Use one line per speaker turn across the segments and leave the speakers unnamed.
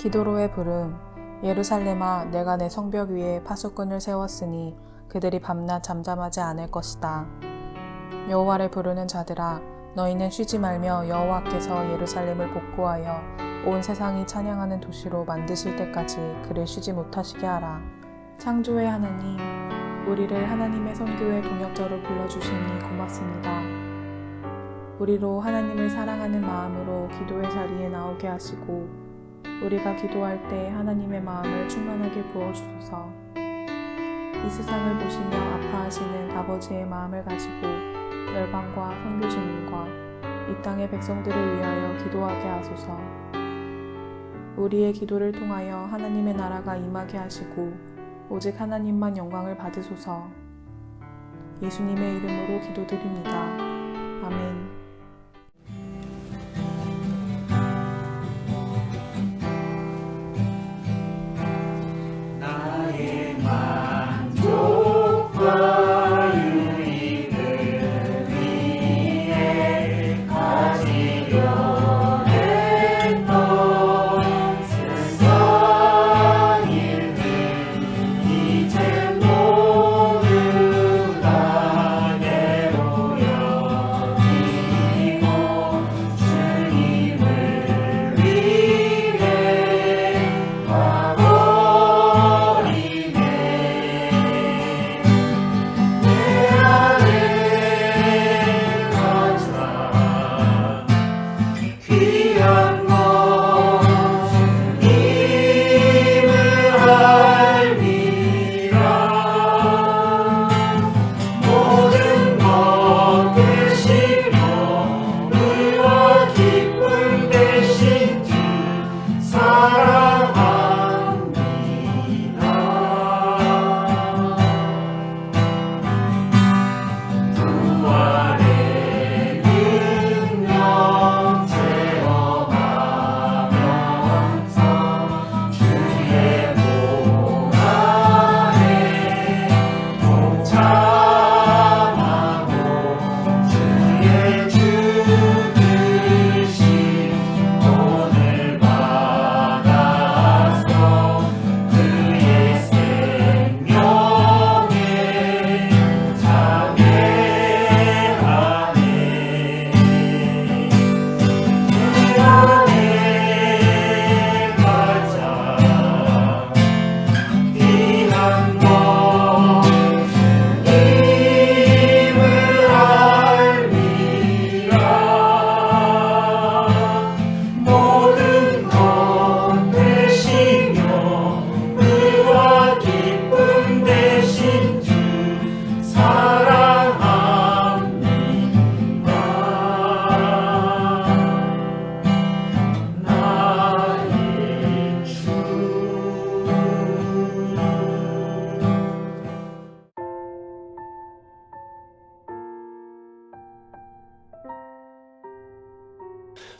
기도로의 부름. 예루살렘아, 내가 내 성벽 위에 파수꾼을 세웠으니 그들이 밤낮 잠잠하지 않을 것이다. 여호와를 부르는 자들아, 너희는 쉬지 말며 여호와께서 예루살렘을 복구하여 온 세상이 찬양하는 도시로 만드실 때까지 그를 쉬지 못하시게 하라. 창조의 하나님, 우리를 하나님의 선교의 동역자로 불러주시니 고맙습니다. 우리로 하나님을 사랑하는 마음으로 기도의 자리에 나오게 하시고 우리가 기도할 때 하나님의 마음을 충만하게 부어주소서. 이 세상을 보시며 아파하시는 아버지의 마음을 가지고 열방과 선교주민과 이 땅의 백성들을 위하여 기도하게 하소서. 우리의 기도를 통하여 하나님의 나라가 임하게 하시고 오직 하나님만 영광을 받으소서. 예수님의 이름으로 기도드립니다. 아멘.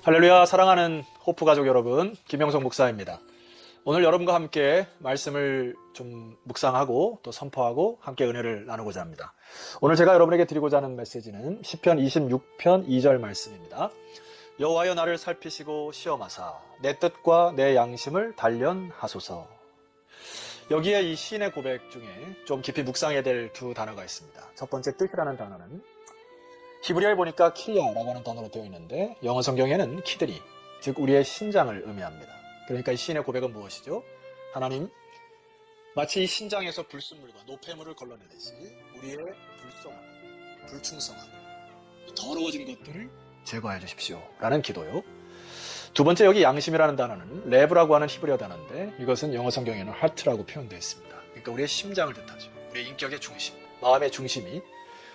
할렐루야. 사랑하는 호프 가족 여러분, 김영석 목사입니다. 오늘 여러분과 함께 말씀을 좀 묵상하고 또 선포하고 함께 은혜를 나누고자 합니다. 오늘 제가 여러분에게 드리고자 하는 메시지는 시편 26편 2절 말씀입니다. 여호와여 나를 살피시고 시험하사 내 뜻과 내 양심을 단련하소서. 여기에 이 시인의 고백 중에 좀 깊이 묵상해야 될 두 단어가 있습니다. 첫 번째 뜻이라는 단어는 히브리어에 보니까 킬야라고 하는 단어로 되어 있는데 영어 성경에는 키드니, 즉 우리의 신장을 의미합니다. 그러니까 이 시인의 고백은 무엇이죠? 하나님, 마치 이 신장에서 불순물과 노폐물을 걸러내듯이 우리의 불성함, 불충성함, 더러워진 것들을 제거해 주십시오 라는 기도요. 두 번째, 여기 양심이라는 단어는 레브라고 하는 히브리어 단어인데 이것은 영어 성경에는 하트라고 표현되어 있습니다. 그러니까 우리의 심장을 뜻하죠. 우리의 인격의 중심, 마음의 중심이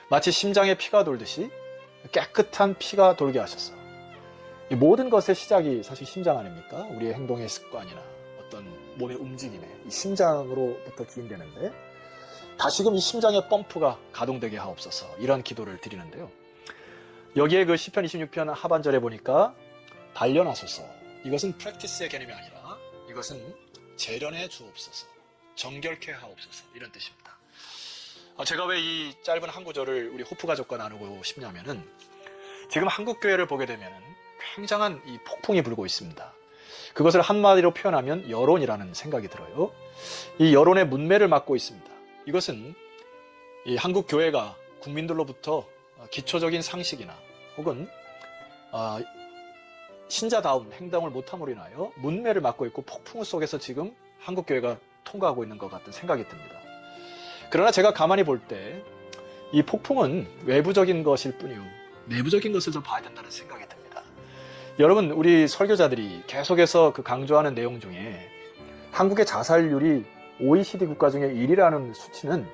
마치 심장에 피가 돌듯이 깨끗한 피가 돌게 하셔서, 이 모든 것의 시작이 사실 심장 아닙니까? 우리의 행동의 습관이나 어떤 몸의 움직임에 이 심장으로부터 기인되는데 다시금 이 심장의 펌프가 가동되게 하옵소서, 이런 기도를 드리는데요. 여기에 그 시편 26편 하반절에 보니까 단련하소서, 이것은 프랙티스의 개념이 아니라 이것은 재련해 주옵소서, 정결케 하옵소서, 이런 뜻입니다. 제가 왜 이 짧은 한 구절을 우리 호프 가족과 나누고 싶냐면은 지금 한국 교회를 보게 되면은 굉장한 이 폭풍이 불고 있습니다. 그것을 한마디로 표현하면 여론이라는 생각이 들어요. 이 여론의 문매를 맡고 있습니다. 이것은 이 한국 교회가 국민들로부터 기초적인 상식이나 혹은 신자다운 행동을 못함으로 인하여 문매를 맡고 있고 폭풍 속에서 지금 한국 교회가 통과하고 있는 것 같은 생각이 듭니다. 그러나 제가 가만히 볼 때 이 폭풍은 외부적인 것일 뿐이요 내부적인 것을 좀 봐야 된다는 생각이 듭니다. 여러분, 우리 설교자들이 계속해서 그 강조하는 내용 중에 한국의 자살률이 OECD 국가 중에 1위라는 수치는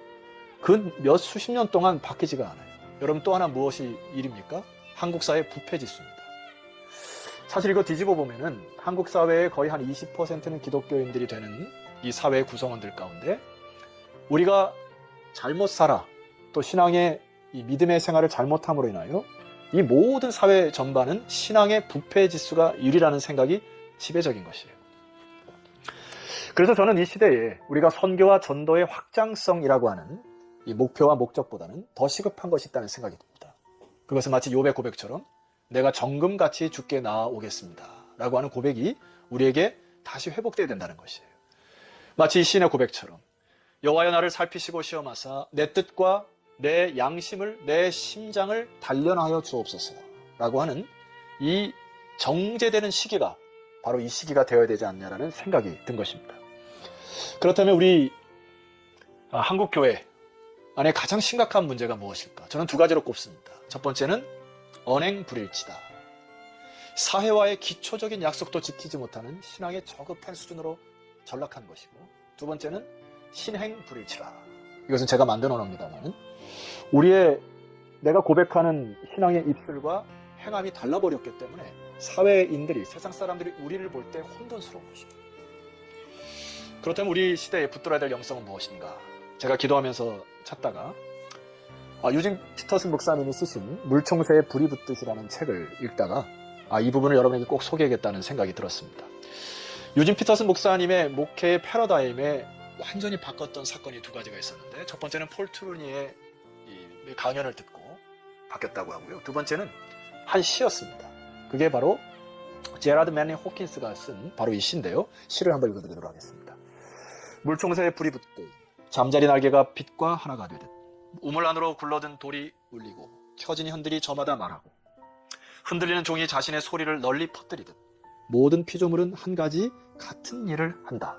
그 몇 수십 년 동안 바뀌지가 않아요. 여러분, 또 하나 무엇이 1위입니까? 한국 사회 부패 지수입니다. 사실 이거 뒤집어 보면은 한국 사회의 거의 한 20%는 기독교인들이 되는 이 사회 구성원들 가운데 우리가 잘못 살아 또 신앙의 이 믿음의 생활을 잘못함으로 인하여 이 모든 사회 전반은 신앙의 부패 지수가 1위라는 생각이 지배적인 것이에요. 그래서 저는 이 시대에 우리가 선교와 전도의 확장성이라고 하는 이 목표와 목적보다는 더 시급한 것이 있다는 생각이 듭니다. 그것은 마치 욥의 고백처럼 내가 정금같이 주께 나아오겠습니다 라고 하는 고백이 우리에게 다시 회복되어야 된다는 것이에요. 마치 이 시인의 고백처럼 여호와여 나를 살피시고 시험하사 내 뜻과 내 양심을 내 심장을 단련하여 주옵소서 라고 하는 이 정제되는 시기가 바로 이 시기가 되어야 되지 않냐라는 생각이 든 것입니다. 그렇다면 우리 한국교회 안에 가장 심각한 문제가 무엇일까? 저는 두 가지로 꼽습니다. 첫 번째는 언행불일치다. 사회와의 기초적인 약속도 지키지 못하는 신앙의 저급한 수준으로 전락한 것이고, 두 번째는 신행불일치다. 이것은 제가 만든 언어입니다만 우리의 내가 고백하는 신앙의 입술과 행함이 달라버렸기 때문에 사회인들이, 세상 사람들이 우리를 볼 때 혼돈스러운 것입니다. 그렇다면 우리 시대에 붙들어야 될 영성은 무엇인가? 제가 기도하면서 찾다가 유진 피터슨 목사님이 쓰신 물총새에 불이 붙듯이라는 책을 읽다가 이 부분을 여러분에게 꼭 소개하겠다는 생각이 들었습니다. 유진 피터슨 목사님의 목회의 패러다임에 완전히 바꿨던 사건이 두 가지가 있었는데, 첫 번째는 폴 트루니의 이 강연을 듣고 바뀌었다고 하고요. 두 번째는 한 시였습니다. 그게 바로 제라드 맨니 호킨스가 쓴 바로 이 시인데요. 시를 한번 읽어드리도록 하겠습니다. 물총새에 불이 붙고 잠자리 날개가 빛과 하나가 되듯 우물 안으로 굴러든 돌이 울리고 켜진 현들이 저마다 말하고 흔들리는 종이 자신의 소리를 널리 퍼뜨리듯 모든 피조물은 한 가지 같은 일을 한다.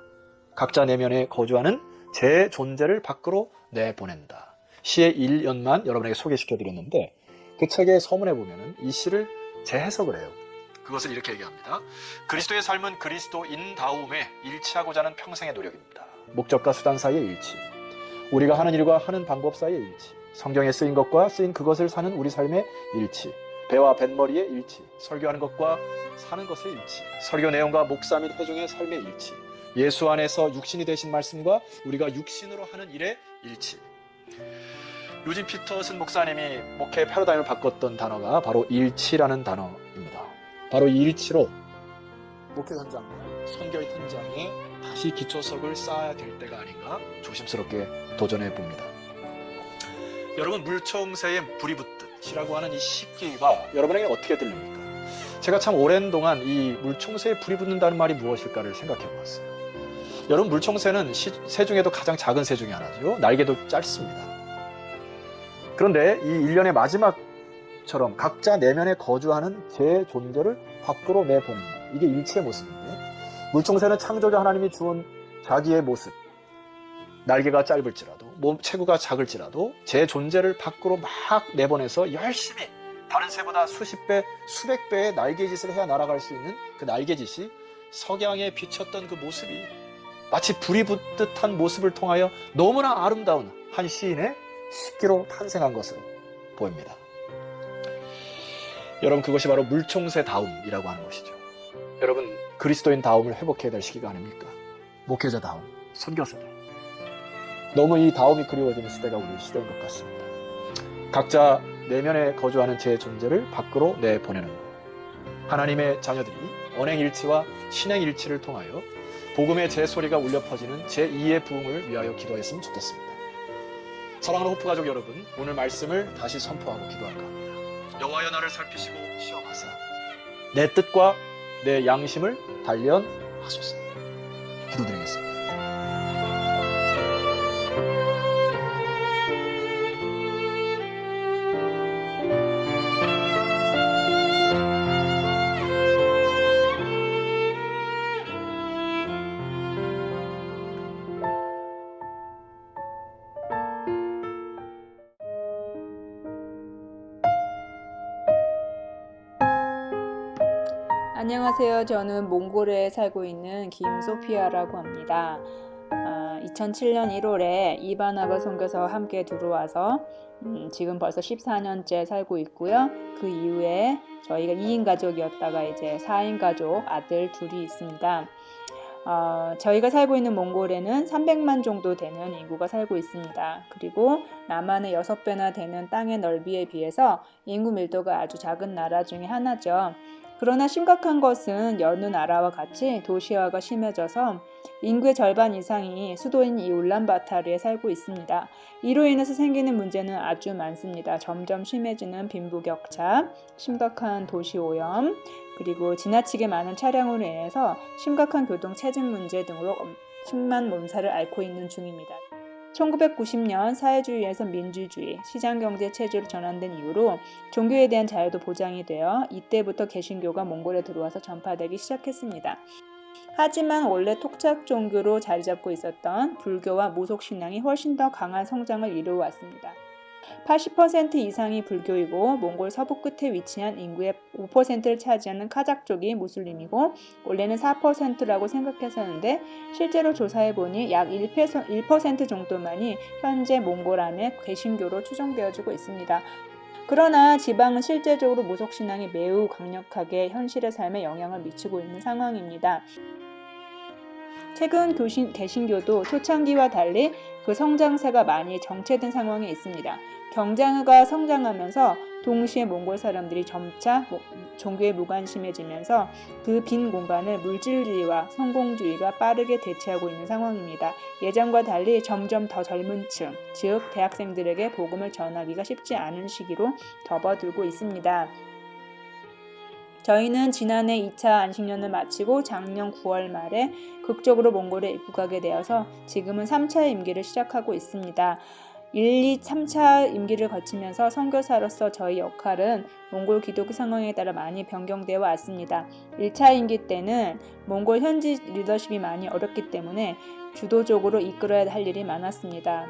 각자 내면에 거주하는 제 존재를 밖으로 내보낸다. 시의 1연만 여러분에게 소개시켜드렸는데 그 책의 서문에 보면은 이 시를 재해석을 해요. 그것을 이렇게 얘기합니다. 그리스도의 삶은 그리스도인다움에 일치하고자 하는 평생의 노력입니다. 목적과 수단 사이의 일치, 우리가 하는 일과 하는 방법 사이의 일치, 성경에 쓰인 것과 쓰인 그것을 사는 우리 삶의 일치, 배와 뱃머리의 일치, 설교하는 것과 사는 것의 일치, 설교 내용과 목사 및 회중의 삶의 일치, 예수 안에서 육신이 되신 말씀과 우리가 육신으로 하는 일의 일치. 유진 피터슨 목사님이 목회 패러다임을 바꿨던 단어가 바로 일치라는 단어입니다. 바로 이 일치로 목회 현장, 선교 현장에 다시 기초석을 쌓아야 될 때가 아닌가 조심스럽게 도전해 봅니다. 여러분, 물총새에 불이 붙듯이라고 하는 이 시기가 여러분에게 어떻게 들립니까? 제가 참 오랜 동안 이 물총새에 불이 붙는다는 말이 무엇일까를 생각해 보았어요. 여러분, 물총새는 새 중에도 가장 작은 새 중에 하나죠. 날개도 짧습니다. 그런데 이 일련의 마지막처럼 각자 내면에 거주하는 제 존재를 밖으로 내보낸다. 이게 일치의 모습인데, 물총새는 창조자 하나님이 주은 자기의 모습, 날개가 짧을지라도 체구가 작을지라도 제 존재를 밖으로 막 내보내서 열심히 다른 새보다 수십 배, 수백 배의 날개짓을 해야 날아갈 수 있는 그 날개짓이 석양에 비쳤던 그 모습이 마치 불이 붙듯한 모습을 통하여 너무나 아름다운 한 시인의 시기로 탄생한 것으로 보입니다. 여러분, 그것이 바로 물총새다움이라고 하는 것이죠. 여러분, 그리스도인다움을 회복해야 될 시기가 아닙니까? 목회자다움, 선교사다움. 너무 이 다움이 그리워지는 시대가 우리 시대인 것 같습니다. 각자 내면에 거주하는 제 존재를 밖으로 내보내는 것. 하나님의 자녀들이 언행일치와 신행일치를 통하여 복음의 제 소리가 울려 퍼지는 제2의 부흥을 위하여 기도했으면 좋겠습니다. 사랑하는 호프 가족 여러분, 오늘 말씀을 다시 선포하고 기도할까 합니다. 여호와여 나를 살피시고 시험하사 내 뜻과 내 양심을 단련하소서. 기도드리겠습니다.
안녕하세요. 저는 몽골에 살고 있는 김소피아라고 합니다. 2007년 1월에 이바나바 선교사와 함께 들어와서 지금 벌써 14년째 살고 있고요. 그 이후에 저희가 2인 가족이었다가 이제 4인 가족 아들 둘이 있습니다. 저희가 살고 있는 몽골에는 300만 정도 되는 인구가 살고 있습니다. 그리고 남한의 6배나 되는 땅의 넓이에 비해서 인구 밀도가 아주 작은 나라 중에 하나죠. 그러나 심각한 것은 여느 나라와 같이 도시화가 심해져서 인구의 절반 이상이 수도인 이 울란바타르에 살고 있습니다. 이로 인해서 생기는 문제는 아주 많습니다. 점점 심해지는 빈부격차, 심각한 도시오염, 그리고 지나치게 많은 차량으로 인해서 심각한 교통체증 문제 등으로 심한 몸살을 앓고 있는 중입니다. 1990년 사회주의에서 민주주의, 시장경제 체제로 전환된 이후로 종교에 대한 자유도 보장이 되어 이때부터 개신교가 몽골에 들어와서 전파되기 시작했습니다. 하지만 원래 토착 종교로 자리 잡고 있었던 불교와 무속신앙이 훨씬 더 강한 성장을 이루어왔습니다. 80% 이상이 불교이고 몽골 서부 끝에 위치한 인구의 5%를 차지하는 카자흐족이 무슬림이고 원래는 4%라고 생각했었는데 실제로 조사해보니 약 1% 정도만이 현재 몽골 안에 개신교로 추정되어지고 있습니다. 그러나 지방은 실제적으로 무속신앙이 매우 강력하게 현실의 삶에 영향을 미치고 있는 상황입니다. 최근 개신교도 초창기와 달리 그 성장세가 많이 정체된 상황에 있습니다. 경제가 성장하면서 동시에 몽골 사람들이 점차 종교에 무관심해지면서 그 빈 공간을 물질주의와 성공주의가 빠르게 대체하고 있는 상황입니다. 예전과 달리 점점 더 젊은 층, 즉 대학생들에게 복음을 전하기가 쉽지 않은 시기로 접어들고 있습니다. 저희는 지난해 2차 안식년을 마치고 작년 9월 말에 극적으로 몽골에 입국하게 되어서 지금은 3차 임기를 시작하고 있습니다. 1, 2, 3차 임기를 거치면서 선교사로서 저희 역할은 몽골 기독교 상황에 따라 많이 변경되어 왔습니다. 1차 임기 때는 몽골 현지 리더십이 많이 어렵기 때문에 주도적으로 이끌어야 할 일이 많았습니다.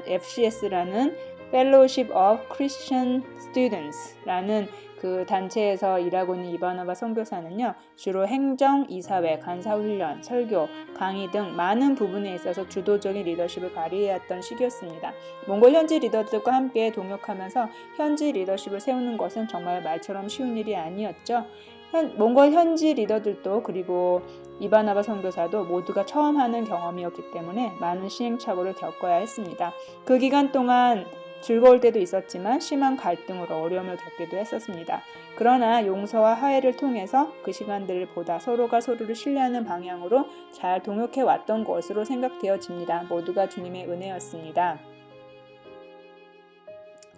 FCS라는 Fellowship of Christian Students라는 그 단체에서 일하고 있는 이바나바 선교사는요, 주로 행정, 이사회, 간사훈련, 설교, 강의 등 많은 부분에 있어서 주도적인 리더십을 발휘해왔던 시기였습니다. 몽골 현지 리더들과 함께 동역하면서 현지 리더십을 세우는 것은 정말 말처럼 쉬운 일이 아니었죠. 몽골 현지 리더들도 그리고 이바나바 선교사도 모두가 처음 하는 경험이었기 때문에 많은 시행착오를 겪어야 했습니다. 그 기간 동안 즐거울 때도 있었지만 심한 갈등으로 어려움을 겪기도 했었습니다. 그러나 용서와 화해를 통해서 그 시간들을 보다 서로가 서로를 신뢰하는 방향으로 잘 동역해 왔던 것으로 생각되어집니다. 모두가 주님의 은혜였습니다.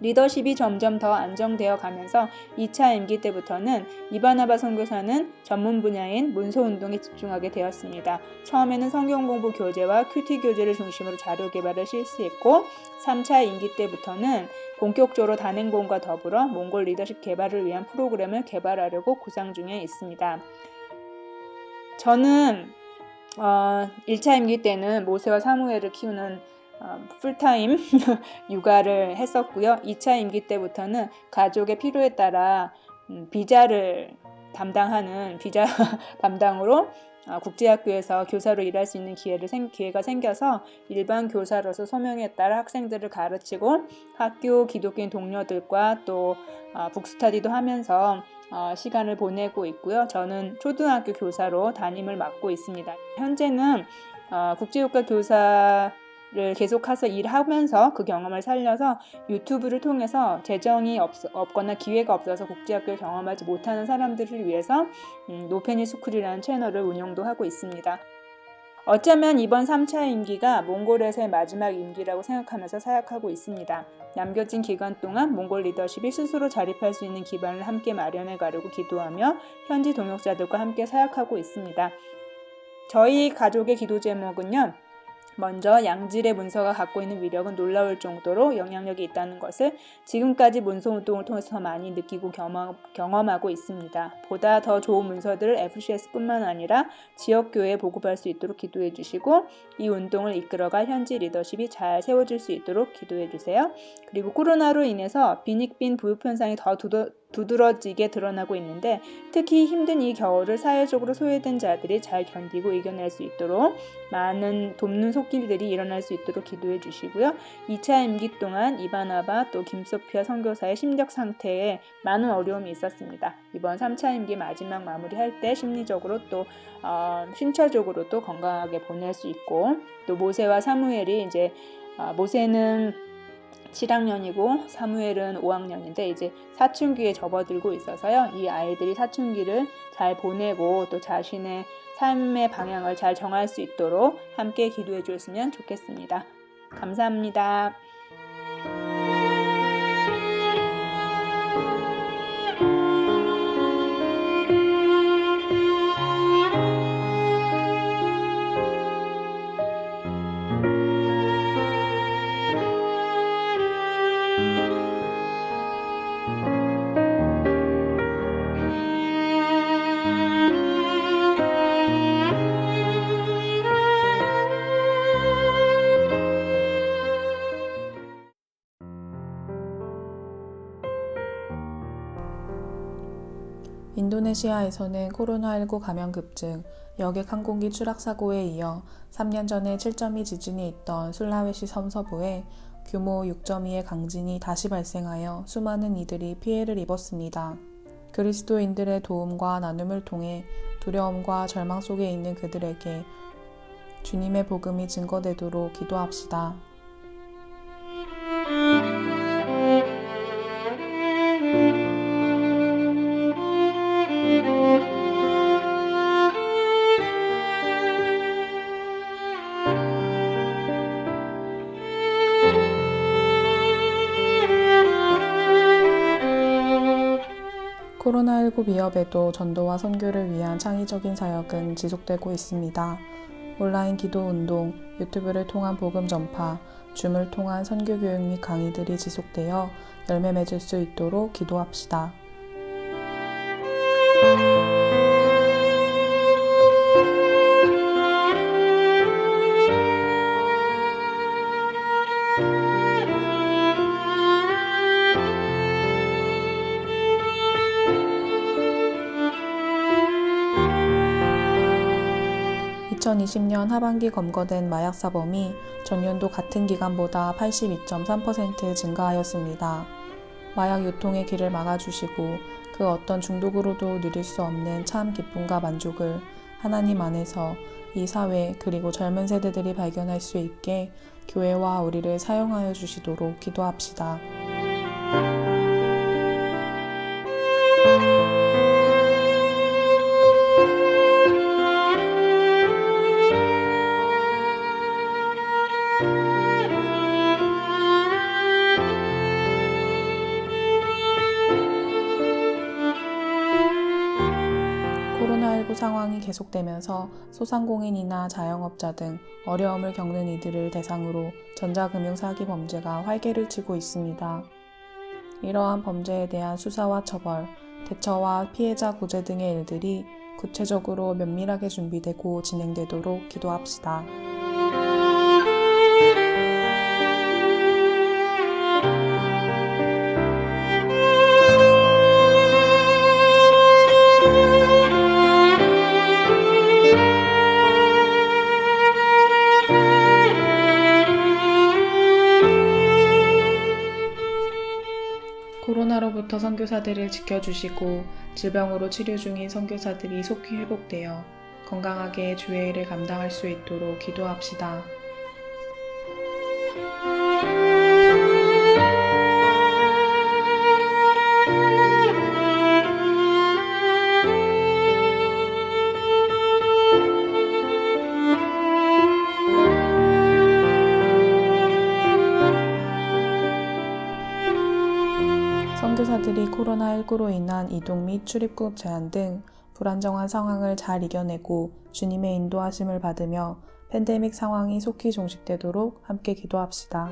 리더십이 점점 더 안정되어 가면서 2차 임기 때부터는 이바나바 선교사는 전문 분야인 문서운동에 집중하게 되었습니다. 처음에는 성경 공부 교재와 큐티 교재를 중심으로 자료 개발을 실시했고 3차 임기 때부터는 본격적으로 단행본과 더불어 몽골 리더십 개발을 위한 프로그램을 개발하려고 구상 중에 있습니다. 저는 1차 임기 때는 모세와 사무엘을 키우는 풀타임 육아를 했었고요. 2차 임기 때부터는 가족의 필요에 따라 비자를 담당하는 비자 담당으로 국제학교에서 교사로 일할 수 있는 기회가 생겨서 일반 교사로서 소명에 따라 학생들을 가르치고 학교 기독교인 동료들과 또 북스터디도 하면서 시간을 보내고 있고요. 저는 초등학교 교사로 담임을 맡고 있습니다. 현재는 국제교과 교사를 계속해서 일하면서 그 경험을 살려서 유튜브를 통해서 재정이 없거나 기회가 없어서 국제학교를 경험하지 못하는 사람들을 위해서 노페니 스쿨이라는 채널을 운영도 하고 있습니다. 어쩌면 이번 3차 임기가 몽골에서의 마지막 임기라고 생각하면서 사역하고 있습니다. 남겨진 기간 동안 몽골 리더십이 스스로 자립할 수 있는 기반을 함께 마련해 가려고 기도하며 현지 동역자들과 함께 사역하고 있습니다. 저희 가족의 기도 제목은요. 먼저 양질의 문서가 갖고 있는 위력은 놀라울 정도로 영향력이 있다는 것을 지금까지 문서운동을 통해서 더 많이 느끼고 경험하고 있습니다. 보다 더 좋은 문서들을 FCS뿐만 아니라 지역교회에 보급할 수 있도록 기도해 주시고 이 운동을 이끌어갈 현지 리더십이 잘 세워질 수 있도록 기도해 주세요. 그리고 코로나로 인해서 빈익빈 부유 현상이 더 두드러지게 드러나고 있는데 특히 힘든 이 겨울을 사회적으로 소외된 자들이 잘 견디고 이겨낼 수 있도록 많은 돕는 손길들이 일어날 수 있도록 기도해 주시고요. 2차 임기 동안 이바나바 또 김소피아 선교사의 심적 상태에 많은 어려움이 있었습니다. 이번 3차 임기 마지막 마무리할 때 심리적으로 또 신체적으로 또 건강하게 보낼 수 있고 또 모세와 사무엘이 이제 모세는 7학년이고 사무엘은 5학년인데 이제 사춘기에 접어들고 있어서요. 이 아이들이 사춘기를 잘 보내고 또 자신의 삶의 방향을 잘 정할 수 있도록 함께 기도해 주셨으면 좋겠습니다. 감사합니다.
인도네시아에서는 코로나19 감염 급증, 여객 항공기 추락 사고에 이어 3년 전에 7.2 지진이 있던 술라웨시 섬서부에 규모 6.2의 강진이 다시 발생하여 수많은 이들이 피해를 입었습니다. 그리스도인들의 도움과 나눔을 통해 두려움과 절망 속에 있는 그들에게 주님의 복음이 증거되도록 기도합시다. 코로나19 위협에도 전도와 선교를 위한 창의적인 사역은 지속되고 있습니다. 온라인 기도 운동, 유튜브를 통한 복음 전파, 줌을 통한 선교 교육 및 강의들이 지속되어 열매 맺을 수 있도록 기도합시다. (2020년) 하반기 검거된 마약 사범이 전년도 같은 기간보다 82.3% 증가하였습니다. 마약 유통의 길을 막아주시고 그 어떤 중독으로도 누릴 수 없는 참 기쁨과 만족을 하나님 안에서 이 사회 그리고 젊은 세대들이 발견할 수 있게 교회와 우리를 사용하여 주시도록 기도합시다. 코로나19 상황이 계속되면서 소상공인이나 자영업자 등 어려움을 겪는 이들을 대상으로 전자금융 사기 범죄가 활개를 치고 있습니다. 이러한 범죄에 대한 수사와 처벌, 대처와 피해자 구제 등의 일들이 구체적으로 면밀하게 준비되고 진행되도록 기도합시다. 코로나로부터 선교사들을 지켜주시고 질병으로 치료 중인 선교사들이 속히 회복되어 건강하게 주의 일을 감당할 수 있도록 기도합시다. 선교사들이 코로나19로 인한 이동 및 출입국 제한 등 불안정한 상황을 잘 이겨내고 주님의 인도하심을 받으며 팬데믹 상황이 속히 종식되도록 함께 기도합시다.